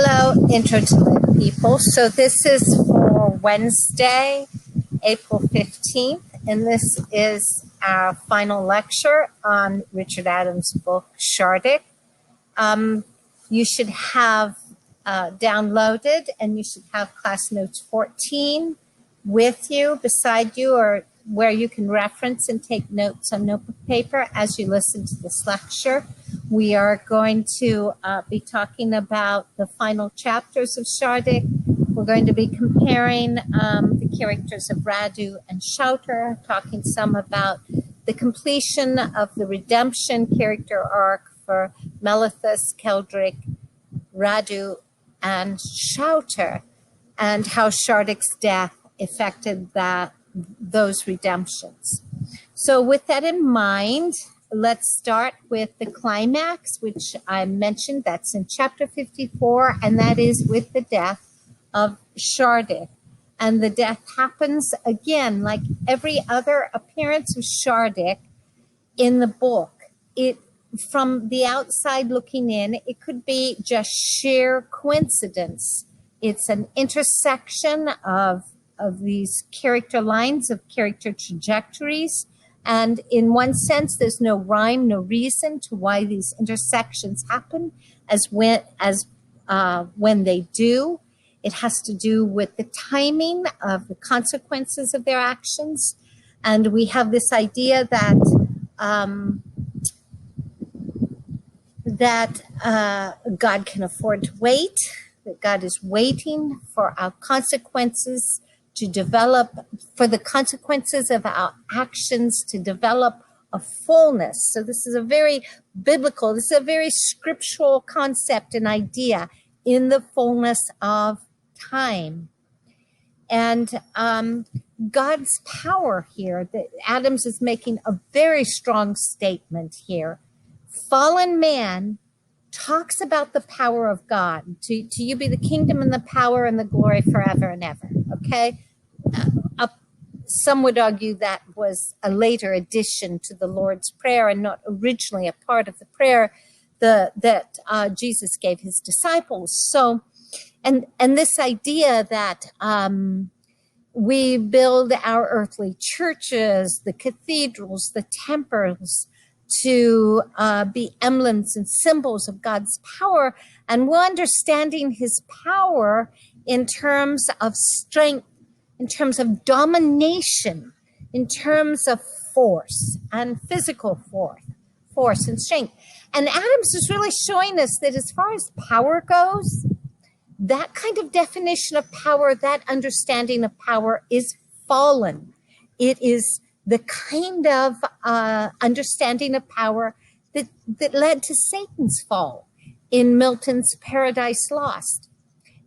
Hello, Intro to Life people. So this is for Wednesday, April 15th, and this is our final lecture on Richard Adams' book, Shardik. You should have downloaded, and you should have class notes 14 with you, beside you, or where you can reference and take notes on notebook paper as you listen to this lecture. We are going to be talking about the final chapters of Shardik. We're going to be comparing the characters of Radu and Shouter, talking some about the completion of the redemption character arc for Melithus, Keldric, Radu, and Shouter, and how Shardik's death affected those redemptions. So with that in mind, let's start with the climax, which I mentioned. That's in chapter 54, and that is with the death of Shardik. And the death happens again, like every other appearance of Shardik in the book. From the outside looking in, it could be just sheer coincidence. It's an intersection of these character lines, of character trajectories. And in one sense, there's no rhyme, no reason to why these intersections happen as when they do. It has to do with the timing of the consequences of their actions. And we have this idea that God can afford to wait, that God is waiting for our consequences to develop, for the consequences of our actions to develop a fullness. So this is a very biblical, this is a very scriptural concept and idea, in the fullness of time. And God's power here, that Adams is making a very strong statement here. Fallen man talks about the power of God. To you be the kingdom and the power and the glory forever and ever. Okay? Some would argue that was a later addition to the Lord's Prayer and not originally a part of the prayer that Jesus gave his disciples. So, and this idea that we build our earthly churches, the cathedrals, the temples, to be emblems and symbols of God's power, and we're understanding his power in terms of strength, in terms of domination, in terms of force and physical force and strength. And Adams is really showing us that as far as power goes, that kind of definition of power, that understanding of power is fallen. It is the kind of understanding of power that led to Satan's fall in Milton's Paradise Lost.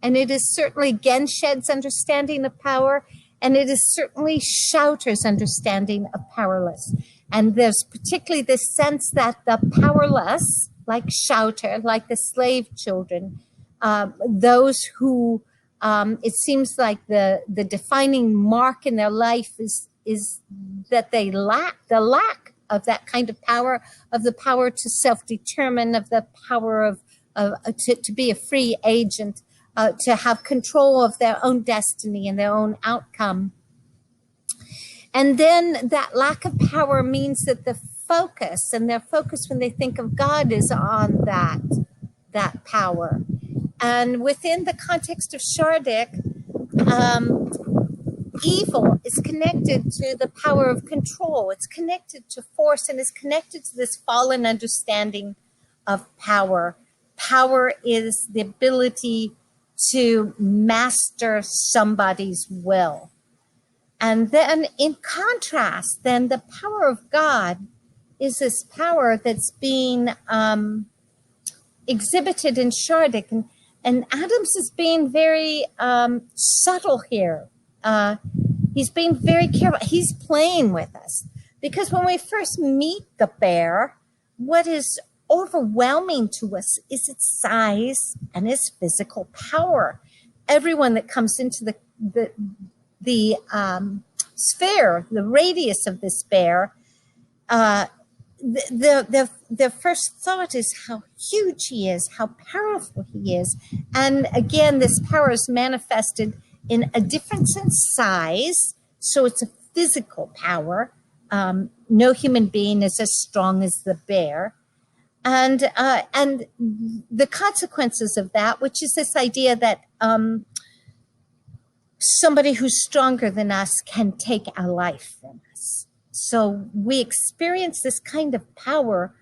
And it is certainly Genshed's understanding of power, and it is certainly Shouter's understanding of powerless. And there's particularly this sense that the powerless, like Shouter, like the slave children, those who it seems like the defining mark in their life is that they lack of that kind of power, of the power to self-determine, of the power to be a free agent, to have control of their own destiny and their own outcome. And then that lack of power means that the focus, and their focus when they think of God, is on that power. And within the context of Shardik, evil is connected to the power of control. It's connected to force, and is connected to this fallen understanding of power. Power is the ability to master somebody's will. And then in contrast, then the power of God is this power that's being exhibited in Shardik. And Adams is being very subtle here. He's being very careful. He's playing with us. Because when we first meet the bear, what is overwhelming to us is its size and its physical power. Everyone that comes into the sphere, the radius of this bear, the first thought is how huge he is, how powerful he is. And again, this power is manifested in a difference in size. So it's a physical power. No human being is as strong as the bear. And the consequences of that, which is this idea that somebody who's stronger than us can take our life from us. So we experience this kind of power,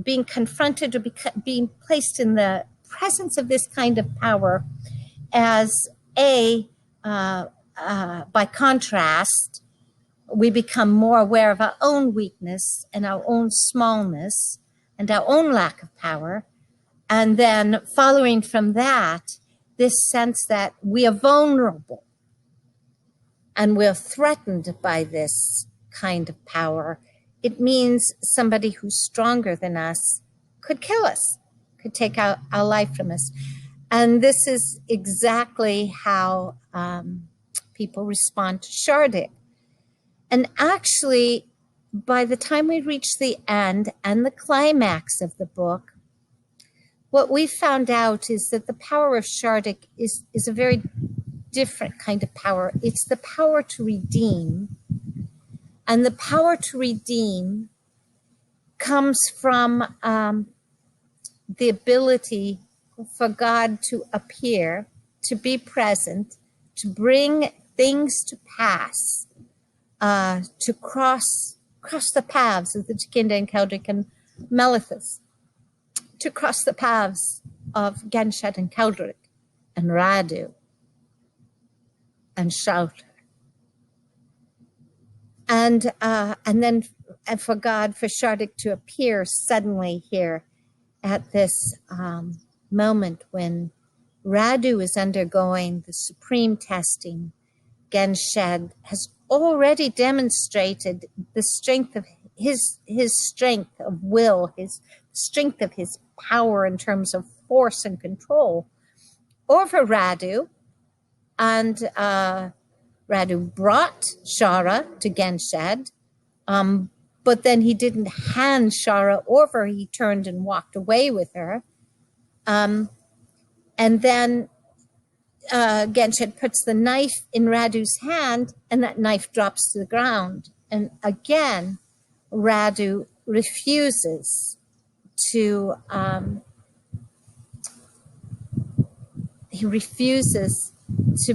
being confronted or being placed in the presence of this kind of power as by contrast, we become more aware of our own weakness and our own smallness and our own lack of power. And then following from that, this sense that we are vulnerable and we're threatened by this kind of power. It means somebody who's stronger than us could kill us, could take our life from us. And this is exactly how people respond to Shardik. And actually, by the time we reach the end and the climax of the book, what we found out is that the power of Shardik is a very different kind of power. It's the power to redeem. And the power to redeem comes from the ability for God to appear, to be present, to bring things to pass, to cross the paths of the Tikinda and Keldric and Melithus, to cross the paths of Genshed and Keldric and Radu and Shelter. And then for Shardik to appear suddenly here at this moment when Radu is undergoing the supreme testing. Genshed has already demonstrated the strength of his strength of will, his strength of his power in terms of force and control over Radu. And Radu brought Shara to Genshed, but then he didn't hand Shara over. He turned and walked away with her. And then Genshed puts the knife in Radu's hand, and that knife drops to the ground. And again, Radu refuses to,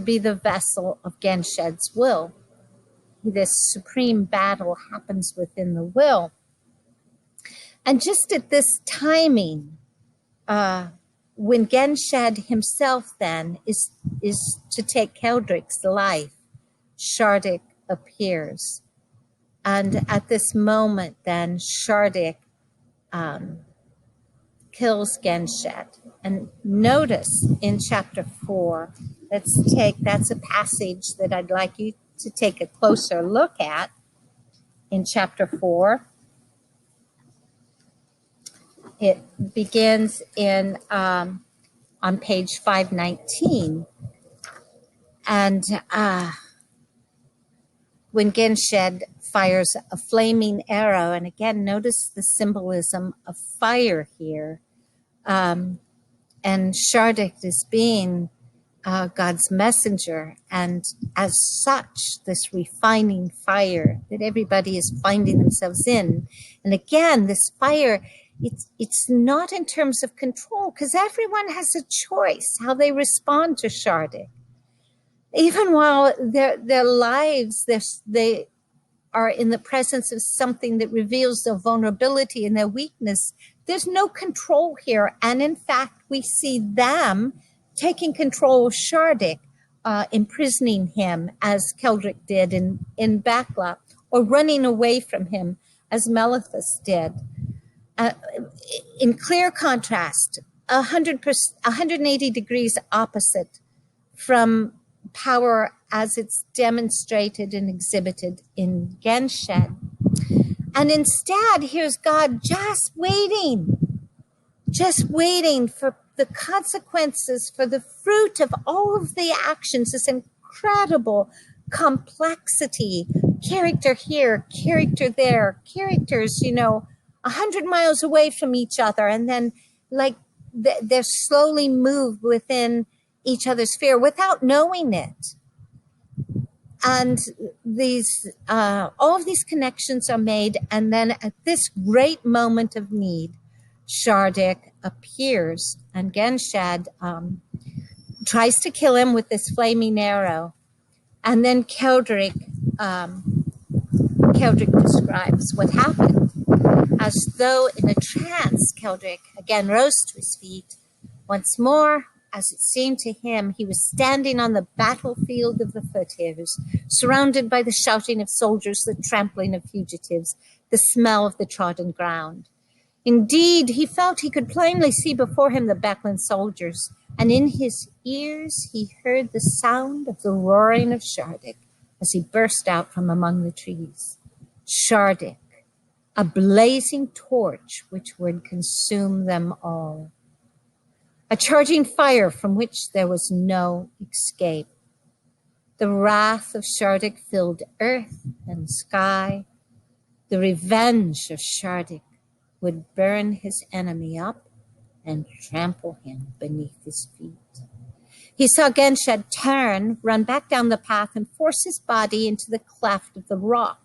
be the vessel of Genshed's will. This supreme battle happens within the will. And just at this timing, when Genshed himself then is to take Keldric's life, Shardik appears. And at this moment then, Shardik kills Genshed. And notice in chapter 4, that's a passage that I'd like you to take a closer look at in chapter 4. It begins in on page 519, and when Genshed fires a flaming arrow, and again notice the symbolism of fire here, and Shardik is being God's messenger, and as such, this refining fire that everybody is finding themselves in. And again, this fire, it's not in terms of control, because everyone has a choice how they respond to Shardik. Even while their lives, they are in the presence of something that reveals their vulnerability and their weakness, there's no control here. And in fact, we see them taking control of Shardik, imprisoning him as Keldric did in Bakla, or running away from him as Melithus did. In clear contrast, 180 degrees opposite from power as it's demonstrated and exhibited in Genshed. And instead, here's God just waiting for the consequences, for the fruit of all of the actions, this incredible complexity character here, character there, characters, 100 miles away from each other, and then like they're slowly moved within each other's sphere without knowing it. And all of these connections are made, and then at this great moment of need, Shardik appears, and Genshad tries to kill him with this flaming arrow. And then Keldric describes what happened. As though in a trance, Keldric again rose to his feet. Once more, as it seemed to him, he was standing on the battlefield of the foothills, surrounded by the shouting of soldiers, the trampling of fugitives, the smell of the trodden ground. Indeed, he felt he could plainly see before him the Beckland soldiers, and in his ears he heard the sound of the roaring of Shardik as he burst out from among the trees. Shardik, a blazing torch which would consume them all. A charging fire from which there was no escape. The wrath of Shardik filled earth and sky. The revenge of Shardik would burn his enemy up and trample him beneath his feet. He saw Genshad turn, run back down the path, and force his body into the cleft of the rock.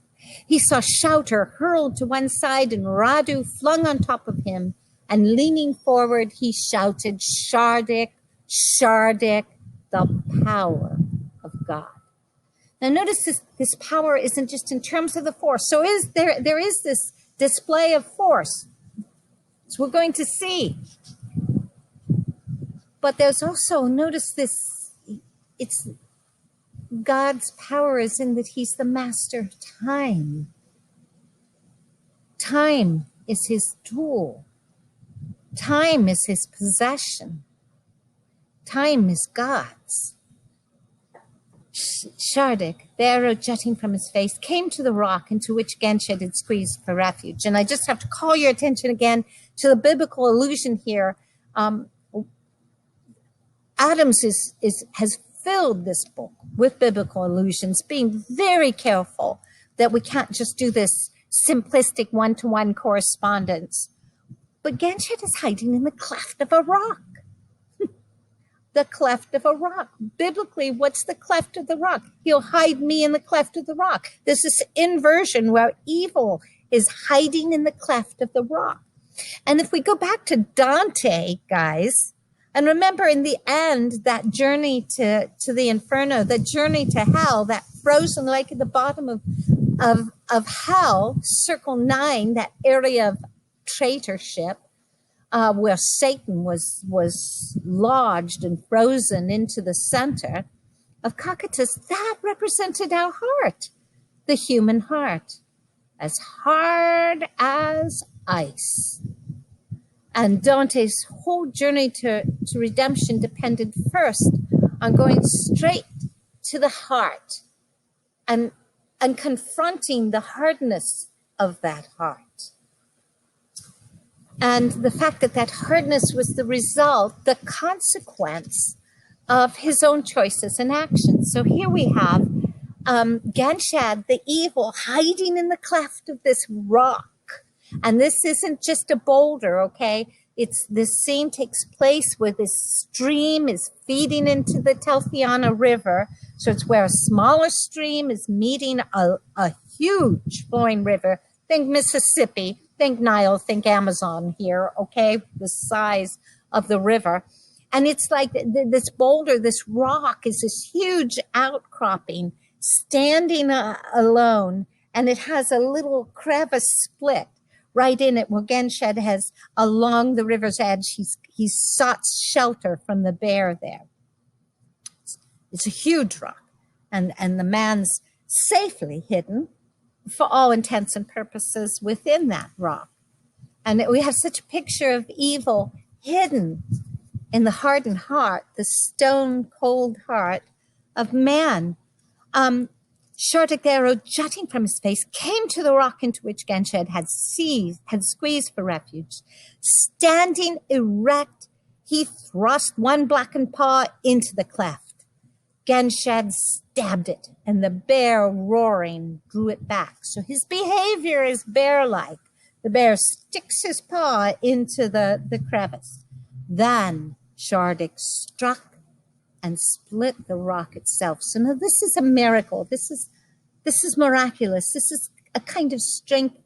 He saw Shouter hurled to one side and Radu flung on top of him, and leaning forward, he shouted, Shardik, Shardik, the power of God. Now notice this power isn't just in terms of the force. So there is this display of force. So we're going to see. But there's also, notice this, it's God's power is in that he's the master of time. Time is his tool. Time is his possession. Time is God's. Shardik, the arrow jutting from his face, came to the rock into which Genshad had squeezed for refuge. And I just have to call your attention again to the biblical allusion here. Adams has filled this book with biblical allusions, being very careful that we can't just do this simplistic one-to-one correspondence. But Genshad is hiding in the cleft of a rock. The cleft of a rock. Biblically, what's the cleft of the rock? He'll hide me in the cleft of the rock. There's this inversion where evil is hiding in the cleft of the rock. And if we go back to Dante, guys, and remember in the end, that journey to the inferno, the journey to hell, that frozen lake at the bottom of hell, circle 9, that area of traitorship, where Satan was lodged and frozen into the center of Cocytus, that represented our heart, the human heart, as hard as ice. And Dante's whole journey to redemption depended first on going straight to the heart and confronting the hardness of that heart. And the fact that that hardness was the result, the consequence of his own choices and actions. So here we have Genshad, the evil, hiding in the cleft of this rock. And this isn't just a boulder, okay? This scene takes place where this stream is feeding into the Telfiana River. So it's where a smaller stream is meeting a huge flowing river. Think Mississippi. Think Nile, think Amazon here, okay? The size of the river. And it's like this boulder, this rock is this huge outcropping standing alone. And it has a little crevice split right in it where Genshad has, along the river's edge, he's sought shelter from the bear there. It's a huge rock. And the man's safely hidden for all intents and purposes within that rock. And we have such a picture of evil hidden in the hardened heart, the stone cold heart of man. Shardik, the arrow jutting from his face, came to the rock into which Genshad had squeezed for refuge. Standing erect, he thrust one blackened paw into the cleft. Genshad stabbed it, and the bear, roaring, drew it back. So his behavior is bear-like. The bear sticks his paw into the crevice. Then Shardik struck and split the rock itself. So now this is a miracle. This is miraculous. This is a kind of strength.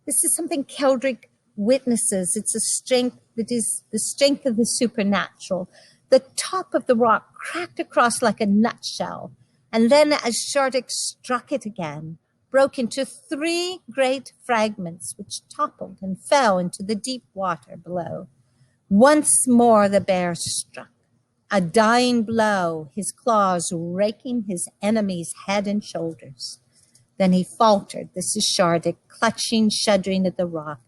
This is something Keldric witnesses. It's a strength that is the strength of the supernatural. The top of the rock cracked across like a nutshell, and then as Shardik struck it again, broke into 3 great fragments, which toppled and fell into the deep water below. Once more the bear struck, a dying blow, his claws raking his enemy's head and shoulders. Then he faltered, this is Shardik, clutching, shuddering at the rock,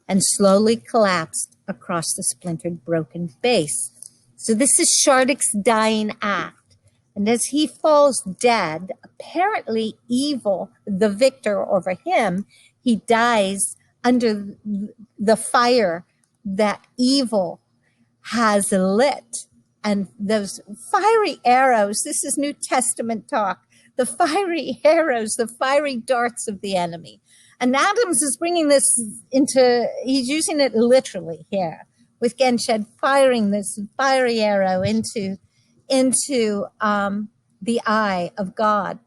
and slowly collapsed across the splintered, broken base. So this is Shardik's dying act. And as he falls dead, apparently evil, the victor over him, he dies under the fire that evil has lit. And those fiery arrows, this is New Testament talk, the fiery arrows, the fiery darts of the enemy. And Adams is bringing this into, he's using it literally here, with Genshad firing this fiery arrow into the eye of God.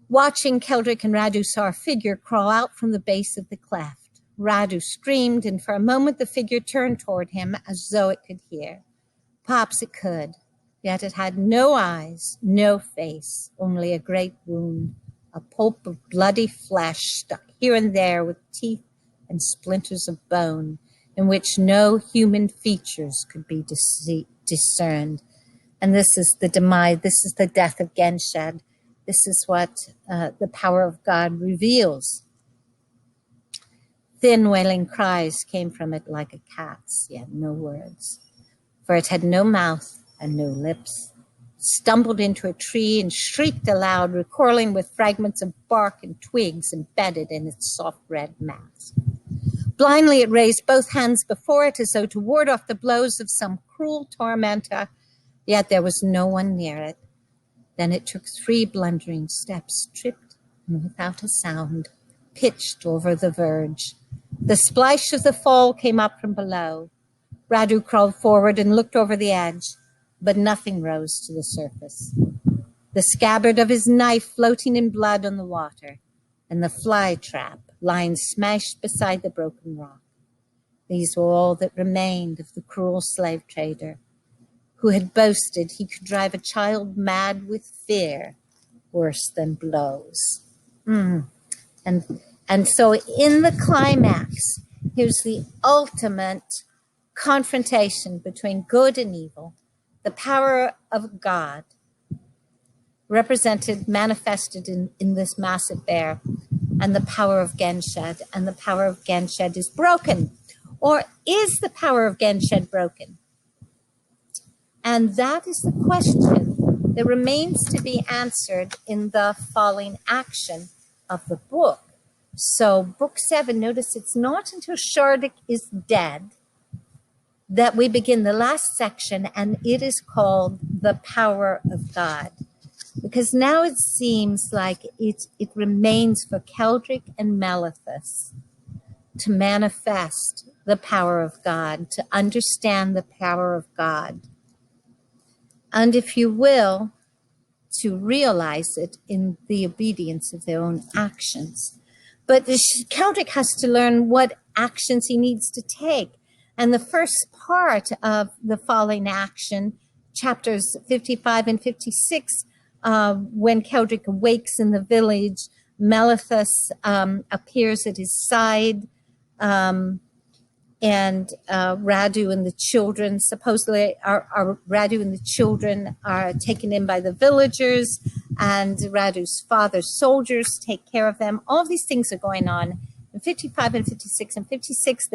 Watching, Keldric and Radu saw a figure crawl out from the base of the cleft. Radu screamed, and for a moment the figure turned toward him as though it could hear. Perhaps it could, yet it had no eyes, no face, only a great wound, a pulp of bloody flesh stuck here and there with teeth and splinters of bone, in which no human features could be discerned. And this is the demise, this is the death of Genshad. This is what the power of God reveals. Thin wailing cries came from it like a cat's, yet no words. For it had no mouth and no lips. It stumbled into a tree and shrieked aloud, recoiling with fragments of bark and twigs embedded in its soft red mask. Blindly it raised both hands before it as though to ward off the blows of some cruel tormentor, yet there was no one near it. Then it took 3 blundering steps, tripped and without a sound, pitched over the verge. The splash of the fall came up from below. Radu crawled forward and looked over the edge, but nothing rose to the surface. The scabbard of his knife floating in blood on the water, and the fly trap lying smashed beside the broken rock. These were all that remained of the cruel slave trader, who had boasted he could drive a child mad with fear worse than blows. And so in the climax, here's the ultimate confrontation between good and evil, the power of God represented, manifested in this massive bear, and the power of Genshad. And the power of Genshad is broken. Or is the power of Genshad broken? And that is the question that remains to be answered in the falling action of the book. So book 7, notice it's not until Shardik is dead that we begin the last section, and it is called The Power of God. Because now it seems like it remains for Keldric and Malethus to manifest the power of God, to understand the power of God, and if you will, to realize it in the obedience of their own actions. But Keldric has to learn what actions he needs to take. And the first part of the falling action, chapters 55 and 56, when Keldric awakes in the village, Malethus appears at his side, and Radu and the children, supposedly Radu and the children are taken in by the villagers, and Radu's father's soldiers take care of them. All of these things are going on in 55 and 56. And 56,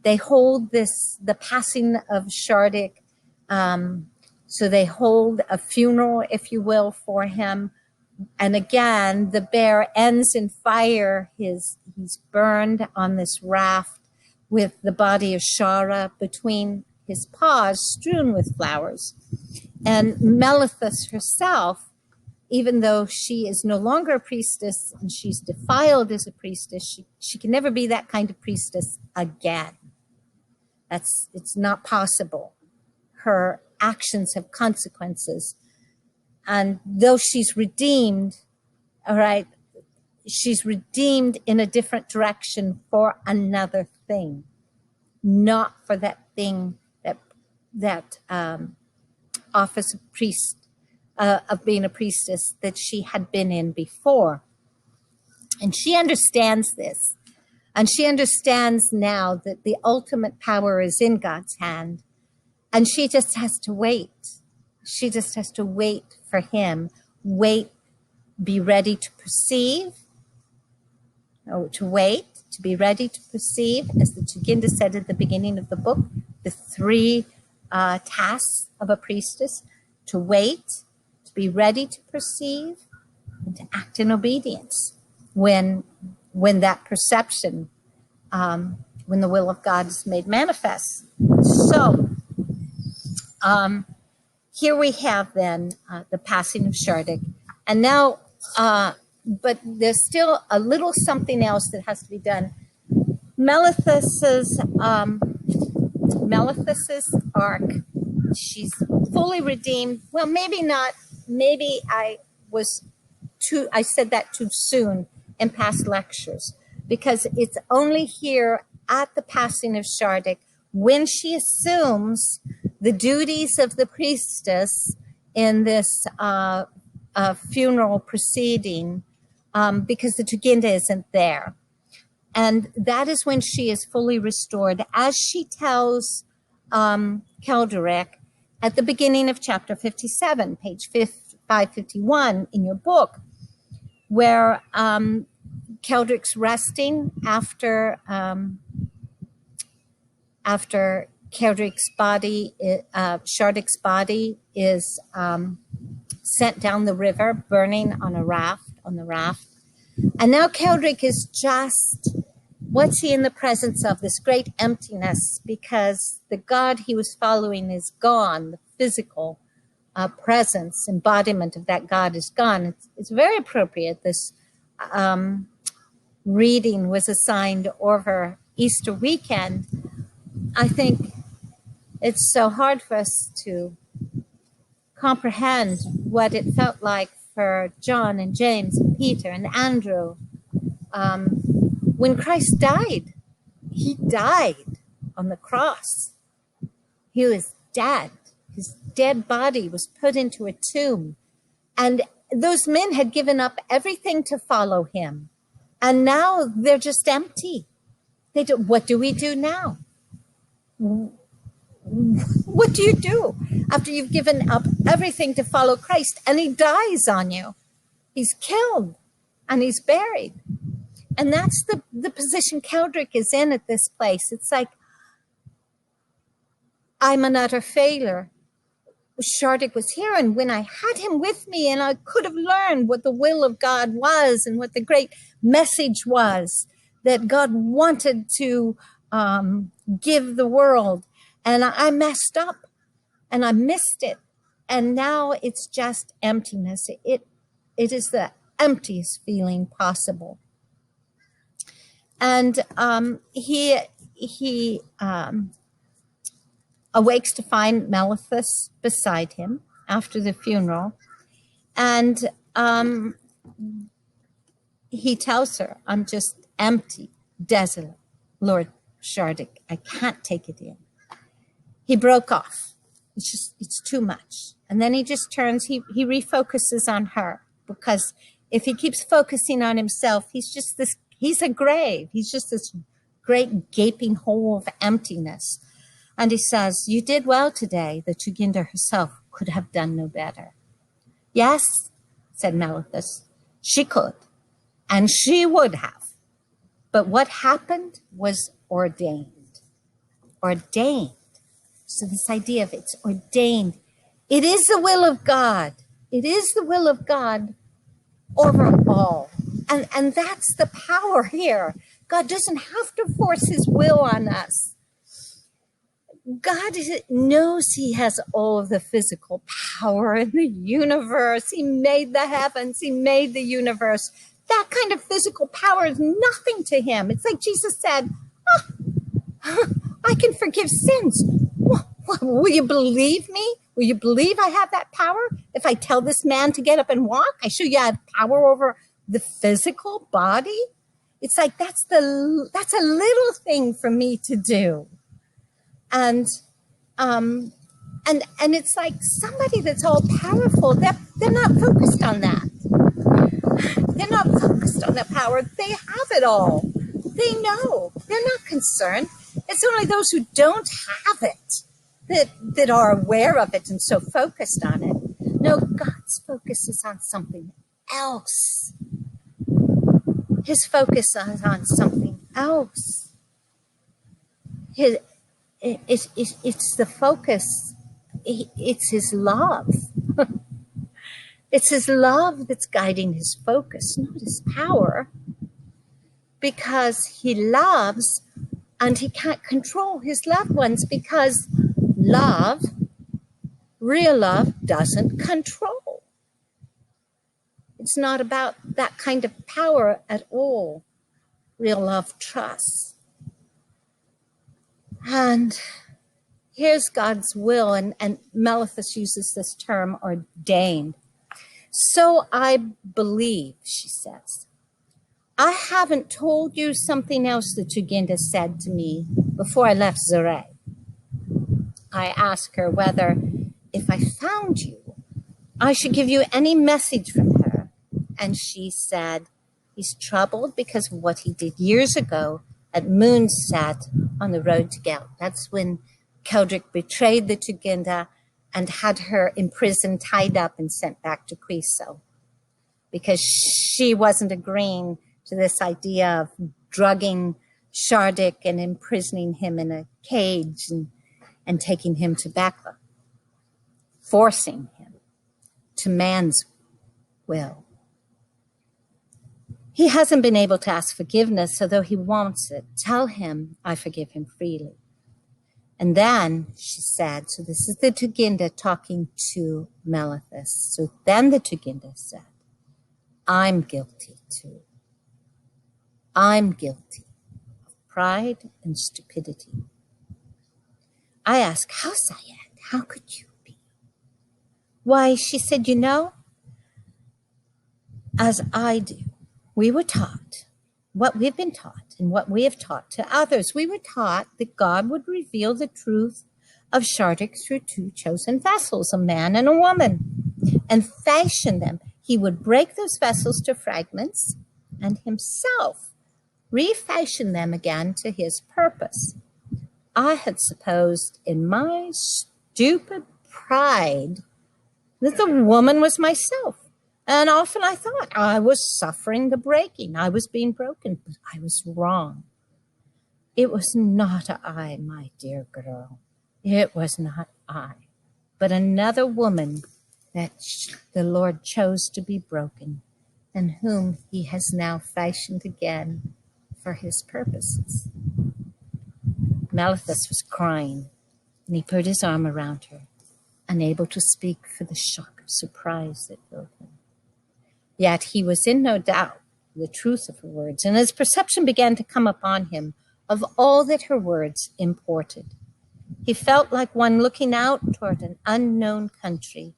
they hold the passing of Shardik. So they hold a funeral, if you will, for him. And again, the bear ends in fire. He's burned on this raft with the body of Shara between his paws strewn with flowers. And Melithus herself, even though she is no longer a priestess and she's defiled as a priestess, she can never be that kind of priestess again. It's not possible. Her actions have consequences. And though she's redeemed, all right, she's redeemed in a different direction for another thing, not for that thing that office of priest, of being a priestess that she had been in before. And she understands this. And she understands now that the ultimate power is in God's hand. And she just has to wait. She just has to wait for him. Wait, be ready to perceive. To wait, to be ready to perceive. As the Tuginda said at the beginning of the book, the 3 tasks of a priestess: to wait, to be ready to perceive, and to act in obedience when that perception, when the will of God is made manifest. So here we have then the passing of Shardik. And now, but there's still a little something else that has to be done. Melithus's ark, she's fully redeemed. Well, maybe not. Maybe I said that too soon in past lectures, because it's only here at the passing of Shardik when she assumes the duties of the priestess in this funeral proceeding, because the Tuginda isn't there. And that is when she is fully restored, as she tells Kelderic at the beginning of chapter 57, page 551 in your book, where Kelderic's resting after Kelderic's body, Shardik's body is sent down the river, burning on the raft. And now Kelderic is just, what's he in the presence of? This great emptiness, because the God he was following is gone. The physical presence, embodiment of that God is gone. It's very appropriate. This reading was assigned over Easter weekend. I think it's so hard for us to comprehend what it felt like for John and James and Peter and Andrew. When Christ died, he died on the cross. He was dead. His dead body was put into a tomb. And those men had given up everything to follow him. And now they're just empty. What do we do now? What do you do after you've given up everything to follow Christ and he dies on you? He's killed and he's buried. And that's the position Kelderic is in at this place. It's like, I'm an utter failure. Shardik was here, and when I had him with me and I could have learned what the will of God was and what the great message was that God wanted to give the world, and I messed up and I missed it, and now it's just emptiness. It is the emptiest feeling possible. And he awakes to find Melithus beside him after the funeral, and he tells her, I'm just empty, desolate, Lord Shardik, I can't take it in. He broke off. It's too much. And then he just turns, he refocuses on her, because if he keeps focusing on himself, he's a grave. He's just this great gaping hole of emptiness. And he says, you did well today. The Tuginda herself could have done no better. Yes, said Melithus, she could, and she would have. But what happened was ordained. Ordained. So this idea of it's ordained. It is the will of God. It is the will of God over all. And that's the power here. God doesn't have to force his will on us. God knows he has all of the physical power in the universe. He made the heavens. He made the universe. That kind of physical power is nothing to him. It's like Jesus said, I can forgive sins. Will you believe me? Will you believe I have that power? If I tell this man to get up and walk, I show you I have power over the physical body. It's like that's a little thing for me to do. And it's like somebody that's all powerful, they're not focused on that. They're not focused on that power. They have it all. They know. They're not concerned. It's only those who don't have it that are aware of it and so focused on it. No, God's focus is on something else. His focus is on something else. It's the focus. It's his love. It's his love that's guiding his focus, not his power. Because he loves and he can't control his loved ones because love, real love, doesn't control. It's not about that kind of power at all. Real love trusts. And here's God's will, and Malithus uses this term, ordained. So I believe, she says. I haven't told you something else that Tuginda said to me before I left Zare. I asked her whether, if I found you, I should give you any message from her. And she said, he's troubled because of what he did years ago at Moonset on the road to Gelt. That's when Keldric betrayed the Tuginda and had her imprisoned, tied up, and sent back to Quiso because she wasn't agreeing to this idea of drugging Shardik and imprisoning him in a cage and taking him to Bakla, forcing him to man's will. He hasn't been able to ask forgiveness, so though he wants it, tell him I forgive him freely. And then she said, so this is the Tuginda talking to Malithus. So then the Tuginda said, I'm guilty too. I'm guilty of pride and stupidity. I asked, how, Syed? How could you be? Why, she said, you know, as I do, we were taught what we've been taught and what we have taught to others. We were taught that God would reveal the truth of Shardik through two chosen vessels, a man and a woman, and fashion them. He would break those vessels to fragments and himself refashion them again to his purpose. I had supposed in my stupid pride that the woman was myself. And often I thought I was suffering the breaking. I was being broken, but I was wrong. It was not I, my dear girl. It was not I, but another woman that the Lord chose to be broken and whom he has now fashioned again for his purposes. Malithus was crying, and he put his arm around her, unable to speak for the shock of surprise that filled him. Yet he was in no doubt the truth of her words, and his perception began to come upon him of all that her words imported. He felt like one looking out toward an unknown country,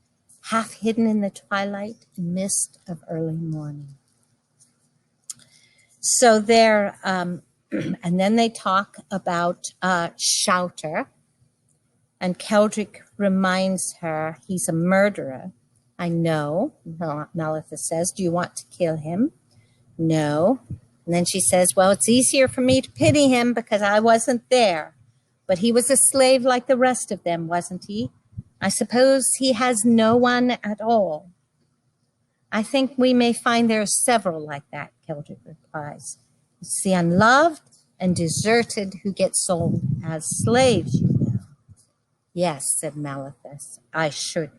half hidden in the twilight and mist of early morning. So there, and then they talk about Shouter, and Keldric reminds her he's a murderer. I know, Malithus says, do you want to kill him? No. And then she says, well, it's easier for me to pity him because I wasn't there. But he was a slave like the rest of them, wasn't he? I suppose he has no one at all. I think we may find there are several like that, Keldric replies. It's the unloved and deserted who get sold as slaves, you know. Yes, said Malithus, I should